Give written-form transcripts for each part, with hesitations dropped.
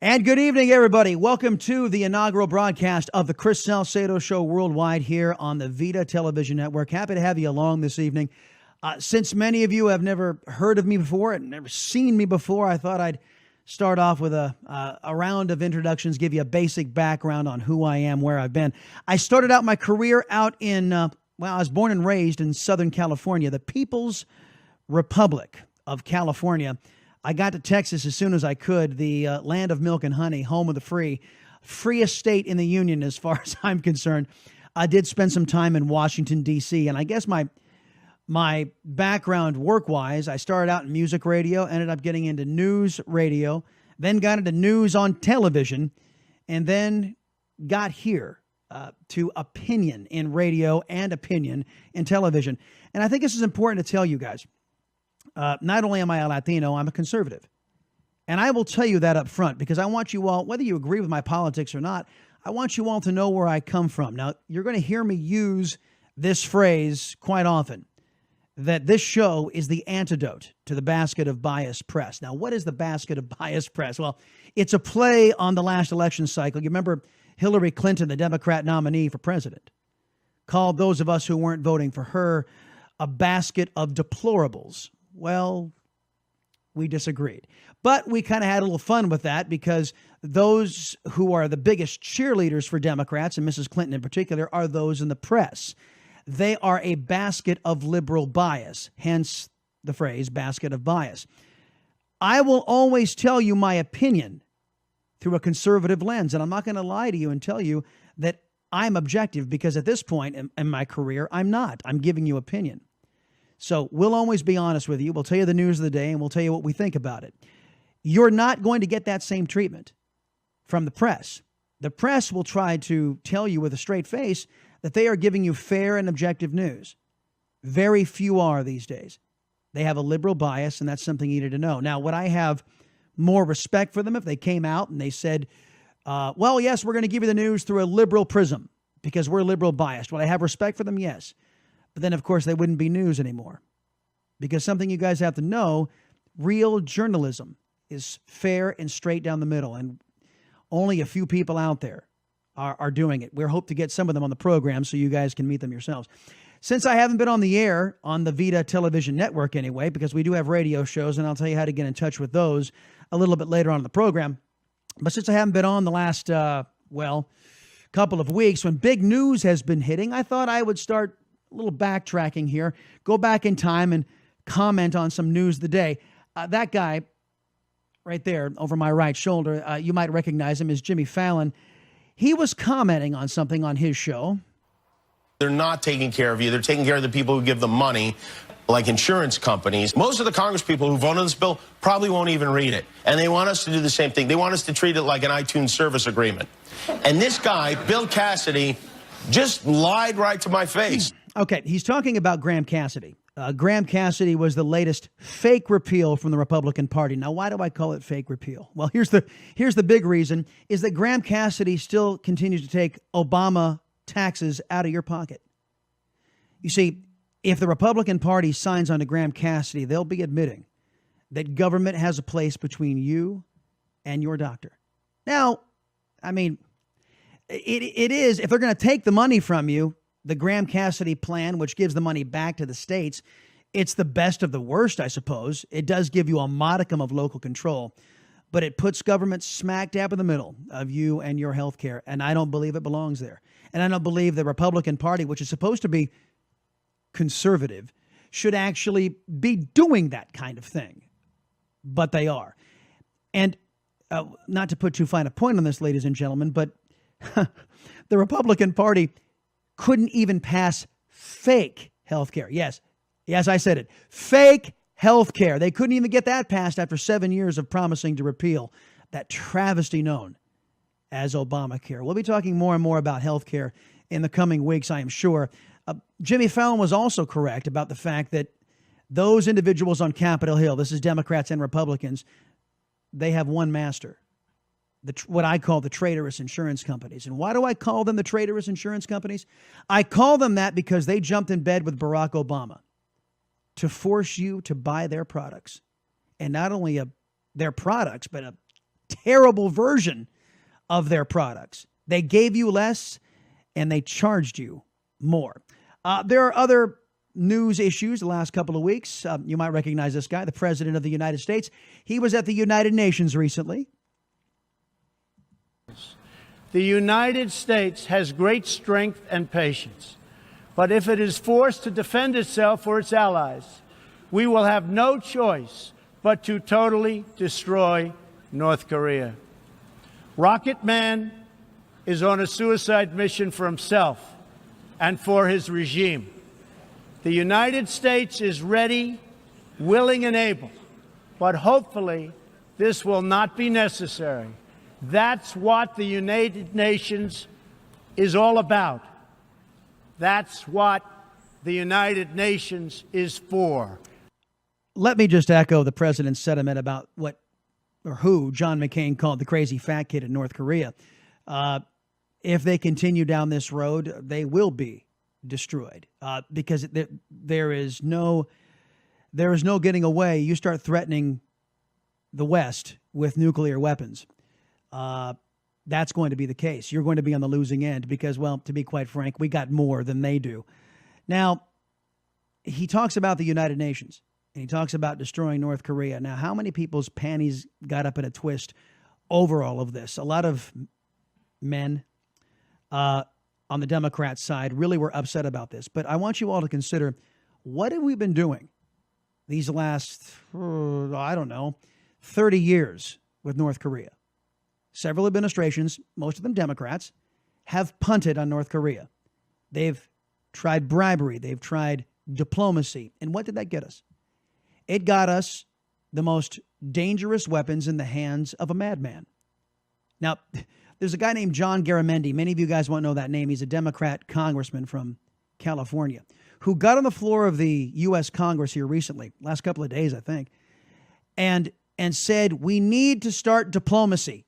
And good evening, everybody. Welcome to the inaugural broadcast of the Chris Salcedo Show worldwide here on the Vida television network. Happy to have you along this evening. Since many of you have never heard of me before and never seen me before, I thought I'd start off with a round of introductions, give you a basic background on who I am, where I've been. I started out my career out in, I was born and raised in Southern California, the People's Republic of California. I got to Texas as soon as I could, the land of milk and honey, home of the free, freest state in the union as far as I'm concerned. I did spend some time in Washington, D.C., and I guess my background work-wise, I started out in music radio, ended up getting into news radio, then got into news on television, and then got here to opinion in radio and opinion in television. And I think this is important to tell you guys. Not only am I a Latino, I'm a conservative. And I will tell you that up front because I want you all, whether you agree with my politics or not, I want you all to know where I come from. Now, you're going to hear me use this phrase quite often, that this show is the antidote to the basket of biased press. Now, what is the basket of biased press? Well, it's a play on the last election cycle. You remember Hillary Clinton, the Democrat nominee for president, called those of us who weren't voting for her a basket of deplorables. Well, we disagreed. But we kind of had a little fun with that because those who are the biggest cheerleaders for Democrats, and Mrs. Clinton in particular, are those in the press. They are a basket of liberal bias, hence the phrase basket of bias. I will always tell you my opinion through a conservative lens, and I'm not going to lie to you and tell you that I'm objective because at this point in my career, I'm not. I'm giving you opinion. So we'll always be honest with you. We'll tell you the news of the day, and we'll tell you what we think about it. You're not going to get that same treatment from the press. The press will try to tell you with a straight face that they are giving you fair and objective news. Very few are these days. They have a liberal bias, and that's something you need to know. Now, would I have more respect for them if they came out and they said, well, yes, we're going to give you the news through a liberal prism because we're liberal biased? Would I have respect for them? Yes. But then, of course, they wouldn't be news anymore. Because something you guys have to know, real journalism is fair and straight down the middle. And only a few people out there are doing it. We hope to get some of them on the program so you guys can meet them yourselves. Since I haven't been on the air on the Vida television network anyway, because we do have radio shows, and I'll tell you how to get in touch with those a little bit later on in the program. But since I haven't been on the last, couple of weeks, when big news has been hitting, I thought I would start a little backtracking here, go back in time and comment on some news of the day. That guy right there over my right shoulder, you might recognize him as Jimmy Fallon. He was commenting on something on his show. They're not taking care of you. They're taking care of the people who give them money, like insurance companies. Most of the Congress people who vote on this bill probably won't even read it. And they want us to do the same thing. They want us to treat it like an iTunes service agreement. And this guy, Bill Cassidy, just lied right to my face. Okay, he's talking about Graham Cassidy. Graham Cassidy was the latest fake repeal from the Republican Party. Now, why do I call it fake repeal? Well, here's the big reason, is that Graham Cassidy still continues to take Obama taxes out of your pocket. You see, if the Republican Party signs on to Graham Cassidy, they'll be admitting that government has a place between you and your doctor. Now, I mean, it is, if they're going to take the money from you, the Graham Cassidy plan, which gives the money back to the states, it's the best of the worst, I suppose. It does give you a modicum of local control, but it puts government smack dab in the middle of you and your health care, and I don't believe it belongs there. And I don't believe the Republican Party, which is supposed to be conservative, should actually be doing that kind of thing, but they are. And not to put too fine a point on this, ladies and gentlemen, but the Republican Party couldn't even pass fake health care. Yes, I said it. Fake health care. They couldn't even get that passed after 7 years of promising to repeal that travesty known as Obamacare. We'll be talking more and more about health care in the coming weeks, I am sure. Jimmy Fallon was also correct about the fact that those individuals on Capitol Hill, this is Democrats and Republicans, they have one master. What I call the traitorous insurance companies. And why do I call them the traitorous insurance companies? I call them that because they jumped in bed with Barack Obama to force you to buy their products. And not only their products, but terrible version of their products. They gave you less and they charged you more. There are other news issues the last couple of weeks. You might recognize this guy, the President of the United States. He was at the United Nations recently. The United States has great strength and patience, but if it is forced to defend itself or its allies, we will have no choice but to totally destroy North Korea. Rocket Man is on a suicide mission for himself and for his regime. The United States is ready, willing, and able, but hopefully this will not be necessary. That's what the United Nations is all about. That's what the United Nations is for. Let me just echo the president's sentiment about what or who John McCain called the crazy fat kid in North Korea. If they continue down this road, they will be destroyed because there is no getting away. You start threatening the West with nuclear weapons. That's going to be the case. You're going to be on the losing end because, well, to be quite frank, we got more than they do. Now, he talks about the United Nations, and he talks about destroying North Korea. Now, how many people's panties got up in a twist over all of this? A lot of men on the Democrat side really were upset about this. But I want you all to consider, what have we been doing these last, 30 years with North Korea? Several administrations, most of them Democrats, have punted on North Korea. They've tried bribery. They've tried diplomacy. And what did that get us? It got us the most dangerous weapons in the hands of a madman. Now, there's a guy named John Garamendi. Many of you guys won't know that name. He's a Democrat congressman from California who got on the floor of the U.S. Congress here recently, last couple of days, I think, and said, we need to start diplomacy.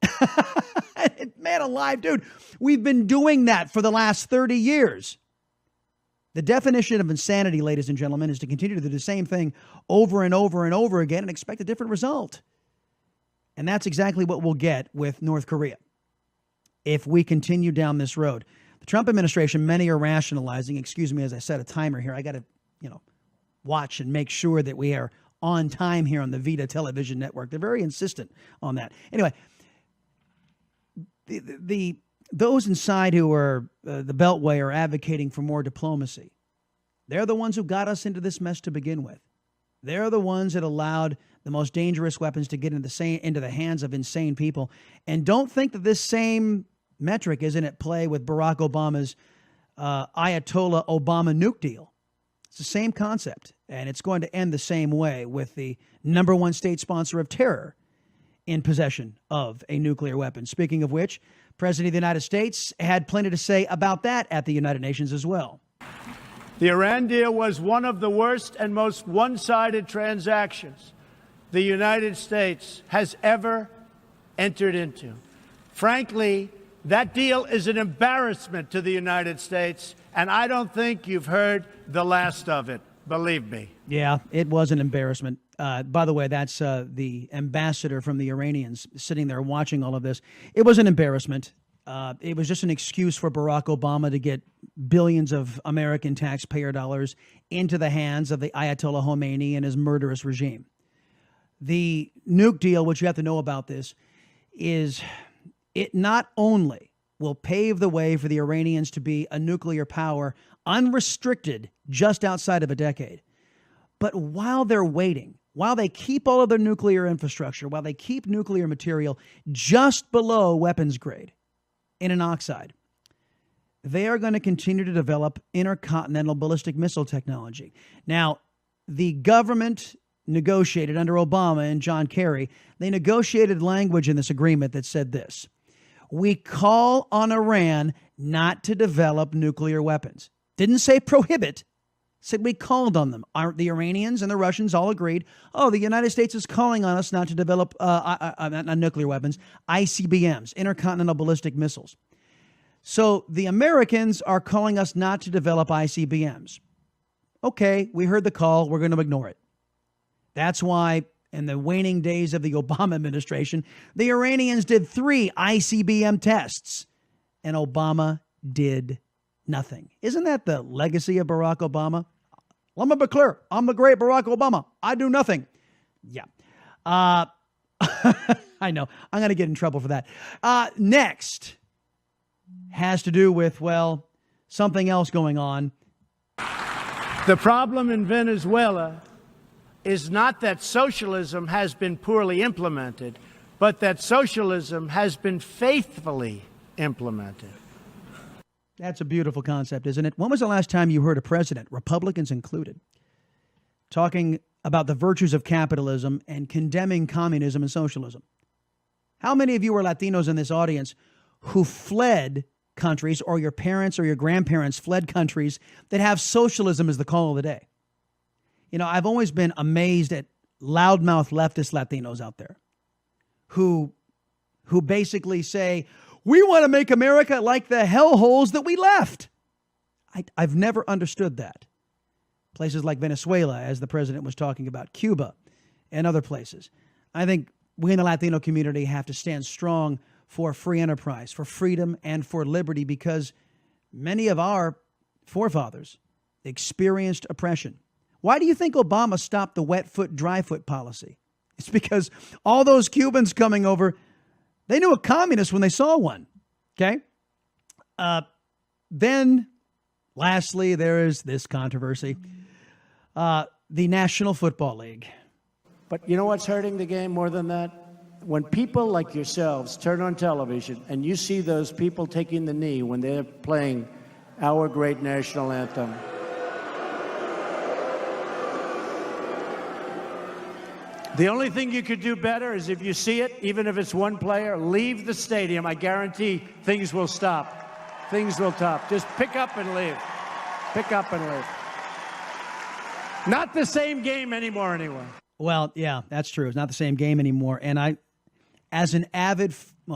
Man alive, dude, we've been doing that for the last 30 years. The definition of insanity, ladies and gentlemen, is to continue to do the same thing over and over and over again and expect a different result. And that's exactly what we'll get with North Korea if we continue down this road. The Trump administration, many are rationalizing, excuse me as I set a timer here, I got to, watch and make sure that we are on time here on the Vida television network. They're very insistent on that. Anyway, those inside who are the Beltway are advocating for more diplomacy. They're the ones who got us into this mess to begin with. They're the ones that allowed the most dangerous weapons to get into the hands of insane people. And don't think that this same metric isn't at play with Barack Obama's Ayatollah Obama nuke deal. It's the same concept, and it's going to end the same way with the number one state sponsor of terror in possession of a nuclear weapon. Speaking of which, President of the United States had plenty to say about that at the United Nations as well. The Iran deal was one of the worst and most one-sided transactions the United States has ever entered into. Frankly, that deal is an embarrassment to the United States, and I don't think you've heard the last of it, believe me. Yeah, it was an embarrassment. By the way, that's the ambassador from the Iranians sitting there watching all of this. It was an embarrassment. It was just an excuse for Barack Obama to get billions of American taxpayer dollars into the hands of the Ayatollah Khomeini and his murderous regime. The nuke deal, what you have to know about this, is it not only will pave the way for the Iranians to be a nuclear power unrestricted just outside of a decade, but while they're waiting, while they keep all of their nuclear infrastructure, while they keep nuclear material just below weapons grade in an oxide, they are going to continue to develop intercontinental ballistic missile technology. Now, the government negotiated under Obama and John Kerry, they negotiated language in this agreement that said this: we call on Iran not to develop nuclear weapons. Didn't say prohibit, said we called on them. The Iranians and the Russians all agreed, the United States is calling on us not to develop nuclear weapons, ICBMs, intercontinental ballistic missiles. So the Americans are calling us not to develop ICBMs. Okay, we heard the call. We're going to ignore it. That's why in the waning days of the Obama administration, the Iranians did 3 ICBM tests, and Obama did nothing. Isn't that the legacy of Barack Obama? Let me be clear. I'm the great Barack Obama. I do nothing. Yeah. I know. I'm going to get in trouble for that. Next has to do with, well, something else going on. The problem in Venezuela is not that socialism has been poorly implemented, but that socialism has been faithfully implemented. That's a beautiful concept, isn't it? When was the last time you heard a president, Republicans included, talking about the virtues of capitalism and condemning communism and socialism? How many of you are Latinos in this audience who fled countries, or your parents or your grandparents fled countries that have socialism as the call of the day? You know, I've always been amazed at loudmouth leftist Latinos out there who basically say, we want to make America like the hellholes that we left. I've never understood that. Places like Venezuela, as the president was talking about, Cuba, and other places. I think we in the Latino community have to stand strong for free enterprise, for freedom, and for liberty, because many of our forefathers experienced oppression. Why do you think Obama stopped the wet foot, dry foot policy? It's because all those Cubans coming over, they knew a communist when they saw one. Okay? Then, lastly, there is this controversy. The National Football League. But you know what's hurting the game more than that? When people like yourselves turn on television and you see those people taking the knee when they're playing our great national anthem. The only thing you could do better is, if you see it, even if it's one player, leave the stadium. I guarantee things will stop. Things will stop. Just pick up and leave. Pick up and leave. Not the same game anymore, anyway. Well, yeah, that's true. It's not the same game anymore. And I, as an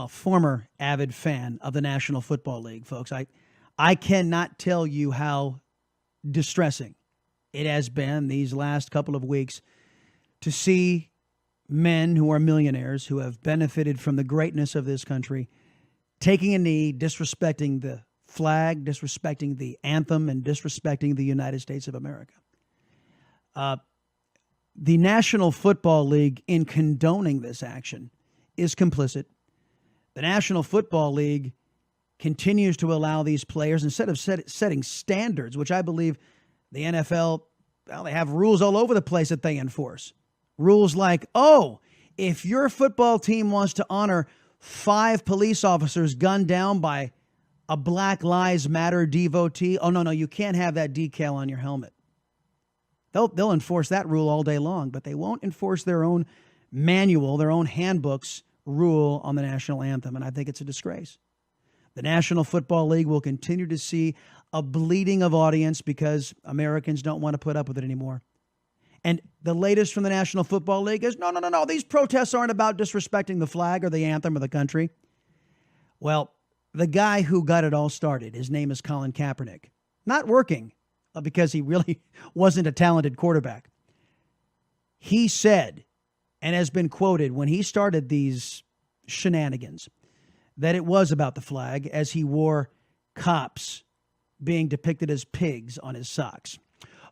former avid fan of the National Football League, folks, I cannot tell you how distressing it has been these last couple of weeks to see men who are millionaires, who have benefited from the greatness of this country, taking a knee, disrespecting the flag, disrespecting the anthem, and disrespecting the United States of America. The National Football League, in condoning this action, is complicit. The National Football League continues to allow these players, instead of setting standards, which I believe the NFL, well, they have rules all over the place that they enforce. Rules like, oh, if your football team wants to honor 5 police officers gunned down by a Black Lives Matter devotee, oh, no, you can't have that decal on your helmet. They'll enforce that rule all day long, but they won't enforce their own manual, their own handbook's rule on the national anthem, and I think it's a disgrace. The National Football League will continue to see a bleeding of audience because Americans don't want to put up with it anymore. And the latest from the National Football League is, no, these protests aren't about disrespecting the flag or the anthem of the country. Well, the guy who got it all started, his name is Colin Kaepernick, not working because he really wasn't a talented quarterback. He said, and has been quoted when he started these shenanigans, that it was about the flag, as he wore cops being depicted as pigs on his socks.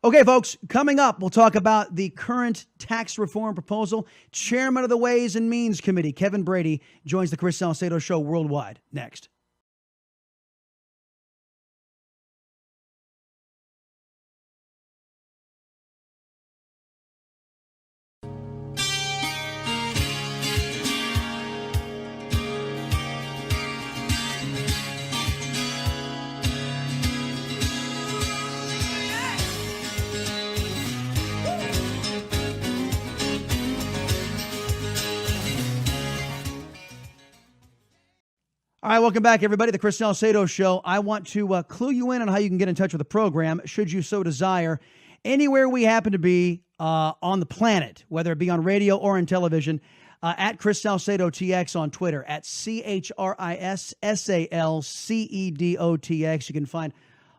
Okay, folks, coming up, we'll talk about the current tax reform proposal. Chairman of the Ways and Means Committee, Kevin Brady, joins the Chris Salcedo Show worldwide. Next. All right, welcome back, everybody. The Chris Salcedo Show. I want to clue you in on how you can get in touch with the program, should you so desire, anywhere we happen to be on the planet, whether it be on radio or on television, at Chris Salcedo TX on Twitter, at ChrisSalcedotx. You can find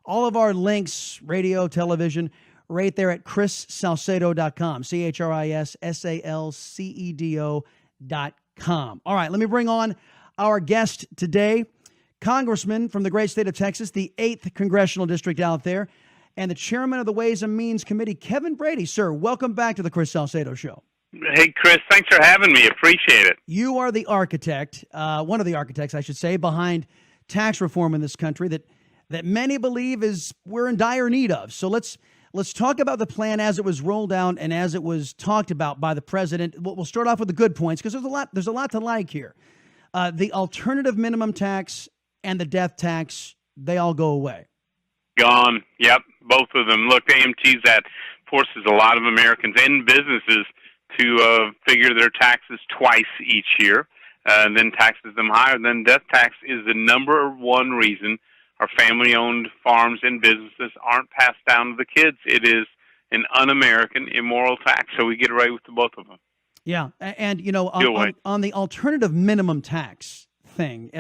all of our links, radio, television, right there at chrissalcedo.com, CHRISSALCEDO.com. All right, let me bring on our guest today, Congressman from the great state of Texas, the 8th Congressional District out there, and the chairman of the Ways and Means Committee, Kevin Brady. Sir, welcome back to the Chris Salcedo Show. Hey, Chris, thanks for having me. Appreciate it. You are the architect, one of the architects, I should say, behind tax reform in this country that many believe we're in dire need of. So let's talk about the plan as it was rolled out and as it was talked about by the president. We'll start off with the good points because there's a lot to like here. The alternative minimum tax and the death tax, they all go away. Gone. Yep, both of them. Look, AMT's that forces a lot of Americans and businesses to figure their taxes twice each year, and then taxes them higher. Then death tax is the number one reason our family-owned farms and businesses aren't passed down to the kids. It is an un-American, immoral tax, so we get away with the both of them. Yeah, and on the alternative minimum tax thing,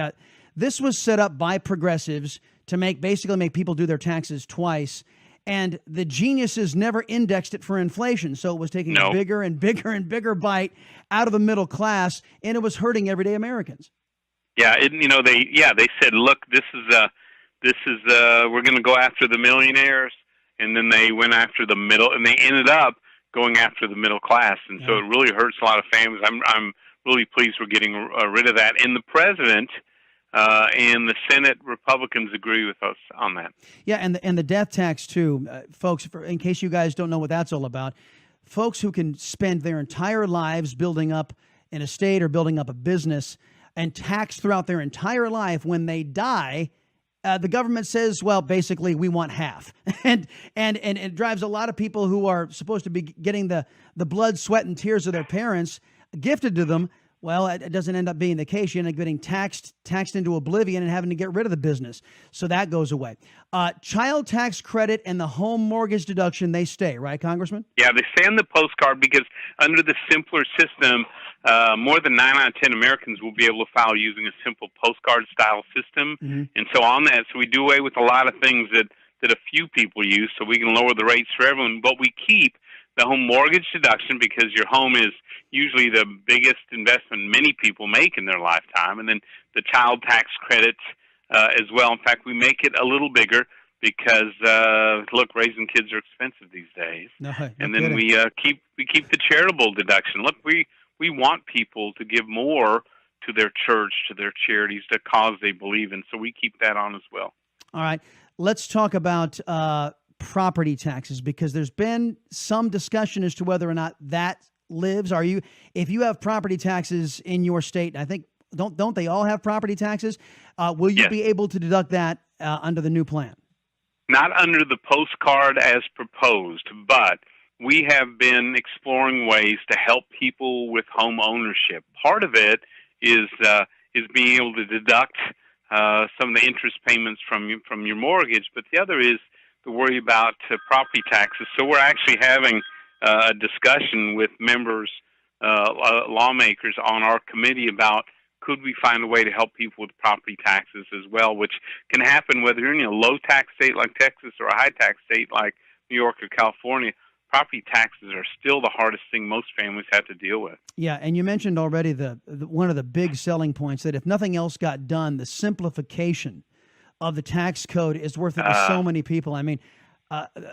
this was set up by progressives to basically make people do their taxes twice. And the geniuses never indexed it for inflation, so it was taking a bigger and bigger and bigger bite out of the middle class, and it was hurting everyday Americans. Yeah, they said, look, this is we're going to go after the millionaires, and then they went after the middle, and they ended up going after the middle class, and so it really hurts a lot of families. I'm really pleased we're getting rid of that, and the president. And the Senate Republicans agree with us on that. Yeah, and the death tax too, folks. In case you guys don't know what that's all about, folks who can spend their entire lives building up an estate or building up a business and tax throughout their entire life, when they die, the government says, well, basically we want half, and it drives a lot of people who are supposed to be getting the blood, sweat, and tears of their parents gifted to them. Well, it doesn't end up being the case. You end up getting taxed into oblivion and having to get rid of the business. So that goes away. Child tax credit and the home mortgage deduction, they stay, right, Congressman? Yeah, they stay on the postcard because under the simpler system, more than 9 out of 10 Americans will be able to file using a simple postcard-style system. Mm-hmm. And so on that, so we do away with a lot of things that a few people use, so we can lower the rates for everyone. But we keep the home mortgage deduction because your home is usually the biggest investment many people make in their lifetime, and then the child tax credit as well. In fact, we make it a little bigger because look, raising kids are expensive these days. And then we keep the charitable deduction. Look, we want people to give more to their church, to their charities, to cause they believe in, so we keep that on as well. All right, let's talk about property taxes, because there's been some discussion as to whether or not that lives. If you have property taxes in your state, I think don't they all have property taxes? Will you be able to deduct that under the new plan? Not under the postcard as proposed, but we have been exploring ways to help people with home ownership. Part of it is being able to deduct some of the interest payments from your mortgage, but the other is to worry about property taxes. So we're actually having a discussion with members, lawmakers on our committee about could we find a way to help people with property taxes as well, which can happen whether you're in a low-tax state like Texas or a high-tax state like New York or California. Property taxes are still the hardest thing most families have to deal with. Yeah, and you mentioned already the one of the big selling points that if nothing else got done, the simplification of the tax code is worth it to so many people. I mean,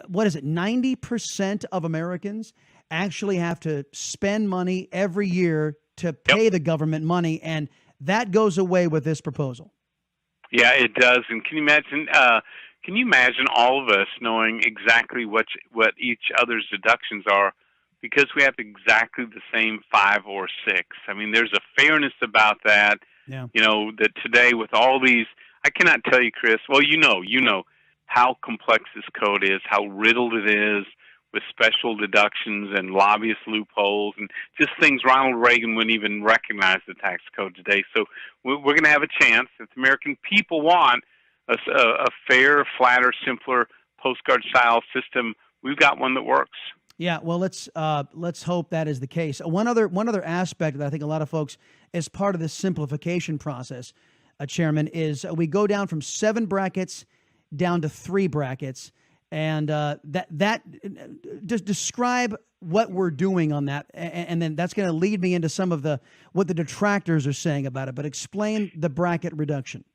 what is it? 90% of Americans actually have to spend money every year to pay the government money, and that goes away with this proposal. Yeah, it does. And can you imagine all of us knowing exactly what each other's deductions are, because we have exactly the same 5 or 6? I mean, there's a fairness about that. Yeah. You know, that today with all these, I cannot tell you, Chris. Well, you know how complex this code is, how riddled it is with special deductions and lobbyist loopholes and just things Ronald Reagan wouldn't even recognize the tax code today. So we're going to have a chance, if the American people want a fair, flatter, simpler postcard-style system, we've got one that works. Yeah, well, let's hope that is the case. One other aspect that I think a lot of folks, as part of this simplification process, Chairman, is we go down from 7 brackets down to 3 brackets. And just describe what we're doing on that, and then that's going to lead me into some of what the detractors are saying about it. But explain the bracket reduction.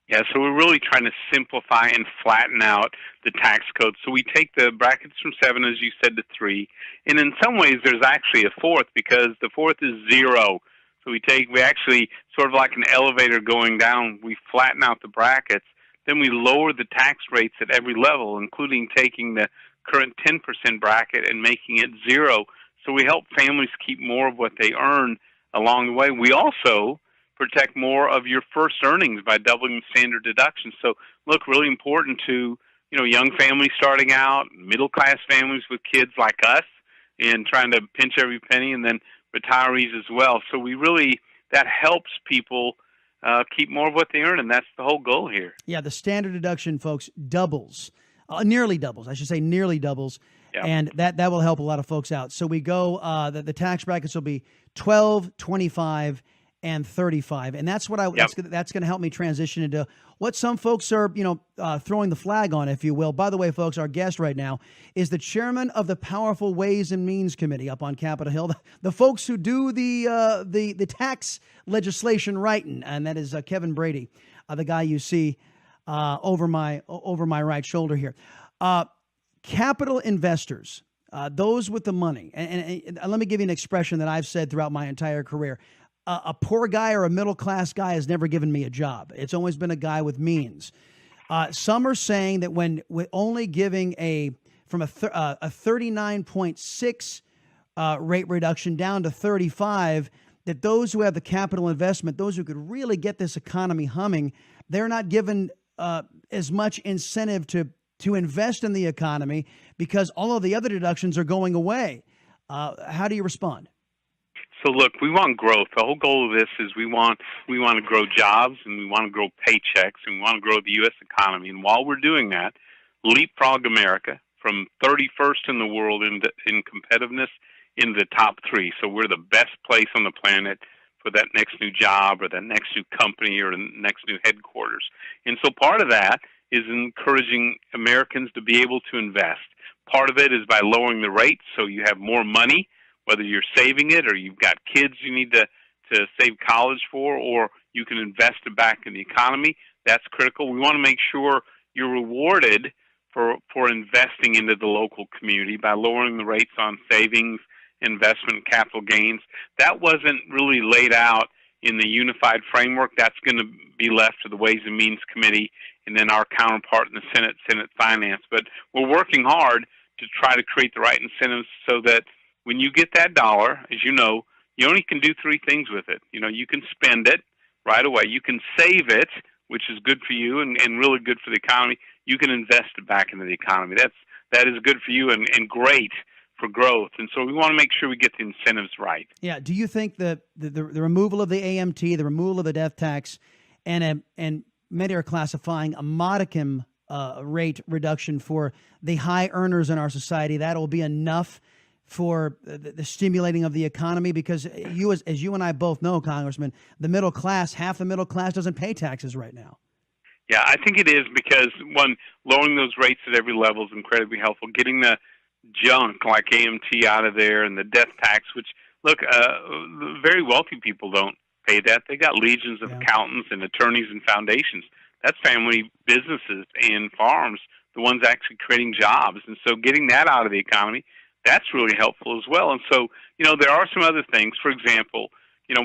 Yeah, so we're really trying to simplify and flatten out the tax code. So we take the brackets from 7, as you said, to 3, and in some ways there's actually a fourth, because the fourth is 0. So we actually, sort of like an elevator going down, we flatten out the brackets, then we lower the tax rates at every level, including taking the current 10% bracket and making it 0. So we help families keep more of what they earn along the way. We also protect more of your first earnings by doubling the standard deduction. So, look, really important to, young families starting out, middle-class families with kids like us, and trying to pinch every penny, and then retirees as well. So that helps people keep more of what they earn, and that's the whole goal here. Yeah, the standard deduction, folks, doubles. Nearly doubles. I should say nearly doubles. Yeah. And that will help a lot of folks out. So we go, the tax brackets will be 12, 25, and 35. And that's what that's going to help me transition into what some folks are, throwing the flag on, if you will. By the way, folks, our guest right now is the chairman of the Powerful Ways and Means Committee up on Capitol Hill, the folks who do the tax legislation writing, and that is Kevin Brady, the guy you see over my right shoulder here. Capital investors, those with the money, and let me give you an expression that I've said throughout my entire career. A poor guy or a middle-class guy has never given me a job. It's always been a guy with means. Some are saying that when only giving from a 39.6 rate reduction down to 35, that those who have the capital investment, those who could really get this economy humming, they're not given as much incentive to invest in the economy because all of the other deductions are going away. How do you respond? So look, we want growth. The whole goal of this is we want to grow jobs, and we want to grow paychecks, and we want to grow the U.S. economy. And while we're doing that, leapfrog America from 31st in the world in competitiveness in the top 3. So we're the best place on the planet for that next new job or that next new company or the next new headquarters. And so part of that is encouraging Americans to be able to invest. Part of it is by lowering the rates so you have more money, whether you're saving it or you've got kids you need to save college for, or you can invest it back in the economy. That's critical. We want to make sure you're rewarded for investing into the local community by lowering the rates on savings, investment, capital gains. That wasn't really laid out in the unified framework. That's going to be left to the Ways and Means Committee and then our counterpart in the Senate Finance. But we're working hard to try to create the right incentives so that when you get that dollar, as you know, you only can do 3 things with it. You can spend it right away. You can save it, which is good for you and really good for the economy. You can invest it back into the economy. That is good for you and great for growth. And so we want to make sure we get the incentives right. Yeah. Do you think the removal of the AMT, the removal of the death tax, and many are classifying a modicum rate reduction for the high earners in our society, that will be enough for the stimulating of the economy? Because as you and I both know, Congressman, the middle class, half the middle class doesn't pay taxes right now. Yeah, I think it is because, one, lowering those rates at every level is incredibly helpful. Getting the junk like AMT out of there and the death tax, which, look, very wealthy people don't pay that. They got legions of accountants and attorneys and foundations. That's family businesses and farms, the ones actually creating jobs. And so getting that out of the economy, that's really helpful as well. And so, there are some other things. For example,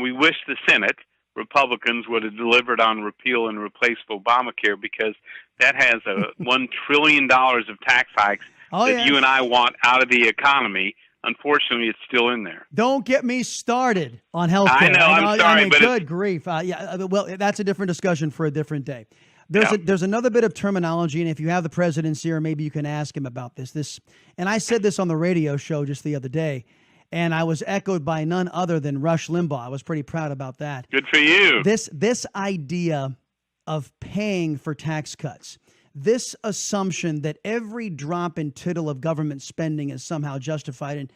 we wish the Senate, Republicans, would have delivered on repeal and replace Obamacare, because that has $1 trillion of tax hikes you and I want out of the economy. Unfortunately, it's still in there. Don't get me started on health care. I know, I'm sorry. But good grief. Well, that's a different discussion for a different day. There's another bit of terminology, and if you have the president's ear, maybe you can ask him about this. And I said this on the radio show just the other day, and I was echoed by none other than Rush Limbaugh. I was pretty proud about that. Good for you. This idea of paying for tax cuts, this assumption that every drop in tittle of government spending is somehow justified.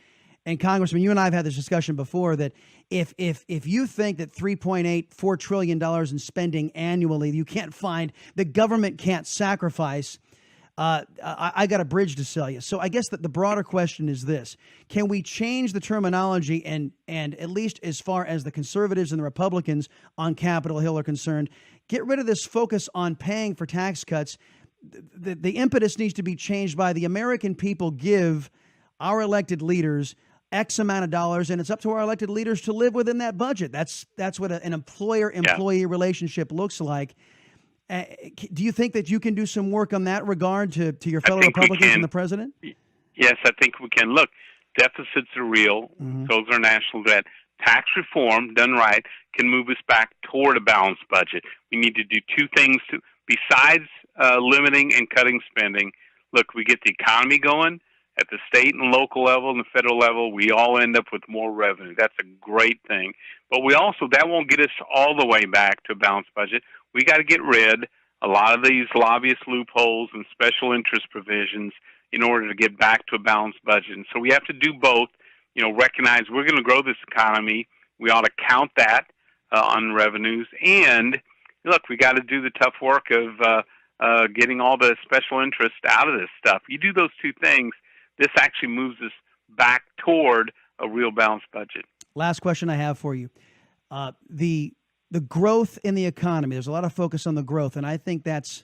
And Congressman, you and I have had this discussion before, that if you think that $3.84 trillion in spending annually, you can't find, the government can't sacrifice I got a bridge to sell you. So I guess that the broader question is this: can we change the terminology and at least as far as the conservatives and the Republicans on Capitol Hill are concerned, get rid of this focus on paying for tax cuts? The impetus needs to be changed by the American people give our elected leaders X amount of dollars, and it's up to our elected leaders to live within that budget. That's what an employer-employee relationship looks like. Do you think that you can do some work on that regard to your fellow Republicans and the president? Yes, I think we can. Look, deficits are real. So is our national debt. Tax reform, done right, can move us back toward a balanced budget. We need to do two things besides limiting and cutting spending. Look, we get the economy going at the state and local level and the federal level. We all end up with more revenue. That's a great thing. But that won't get us all the way back to a balanced budget. We got to get rid a lot of these lobbyist loopholes and special interest provisions in order to get back to a balanced budget. And so we have to do both. Recognize we're going to grow this economy. We ought to count that on revenues. And look, we got to do the tough work of getting all the special interest out of this stuff. You do those two things, this actually moves us back toward a real balanced budget. Last question I have for you. The growth in the economy, there's a lot of focus on the growth, and I think that's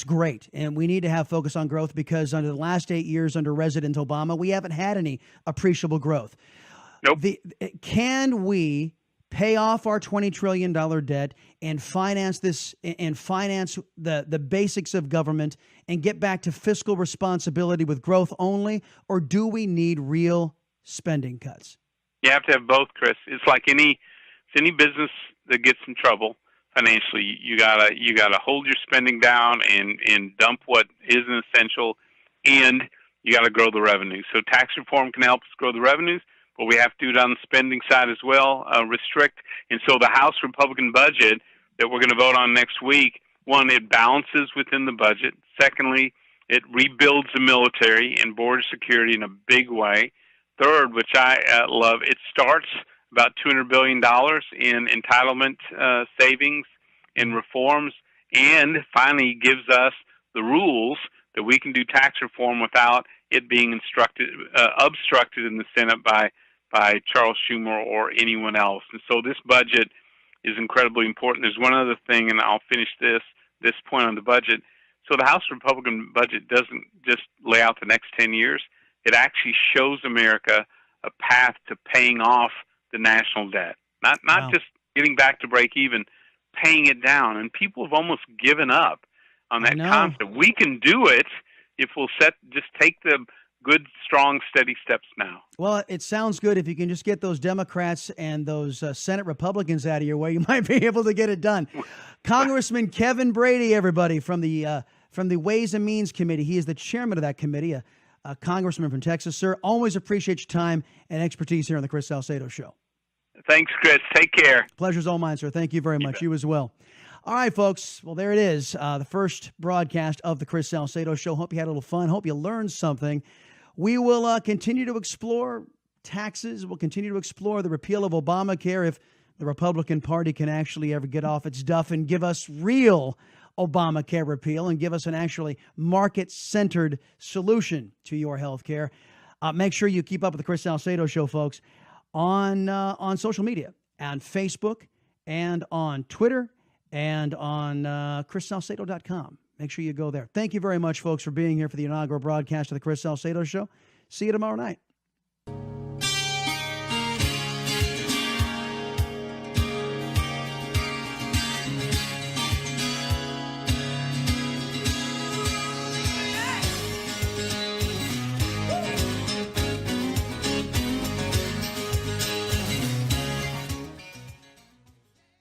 great. And we need to have focus on growth because under the last 8 years under President Obama, we haven't had any appreciable growth. Nope. Can we pay off our $20 trillion debt and finance this and finance the basics of government and get back to fiscal responsibility with growth only, or do we need real spending cuts? You have to have both, Chris. It's like any business that gets in trouble financially. You gotta hold your spending down and dump what isn't essential, and you gotta grow the revenue. So tax reform can help us grow the revenues, but we have to do it on the spending side as well, restrict. And so the House Republican budget that we're going to vote on next week, one, it balances within the budget. Secondly, it rebuilds the military and border security in a big way. Third, which I love, it starts about $200 billion in entitlement savings and reforms, and finally gives us the rules that we can do tax reform without it being obstructed in the Senate by Charles Schumer or anyone else. And so this budget is incredibly important. There's one other thing, and I'll finish this point on the budget. So the House Republican budget doesn't just lay out the next 10 years. It actually shows America a path to paying off the national debt. Not Wow. just getting back to break even, paying it down. And people have almost given up on that concept. We can do it if we'll just take the good, strong, steady steps now. Well, it sounds good. If you can just get those Democrats and those Senate Republicans out of your way, you might be able to get it done. Congressman Kevin Brady, everybody, from the Ways and Means Committee. He is the chairman of that committee, a congressman from Texas. Sir, always appreciate your time and expertise here on the Chris Salcedo Show. Thanks, Chris. Take care. Pleasure's all mine, sir. Thank you very much. You as well. All right, folks. Well, there it is. The first broadcast of the Chris Salcedo Show. Hope you had a little fun. Hope you learned something. We will continue to explore taxes. We'll continue to explore the repeal of Obamacare if the Republican Party can actually ever get off its duff and give us real Obamacare repeal and give us an actually market-centered solution to your health care. Make sure you keep up with the Chris Salcedo Show, folks, on social media, on Facebook and on Twitter and on chrissalcedo.com. Make sure you go there. Thank you very much, folks, for being here for the inaugural broadcast of the Chris Salcedo Show. See you tomorrow night.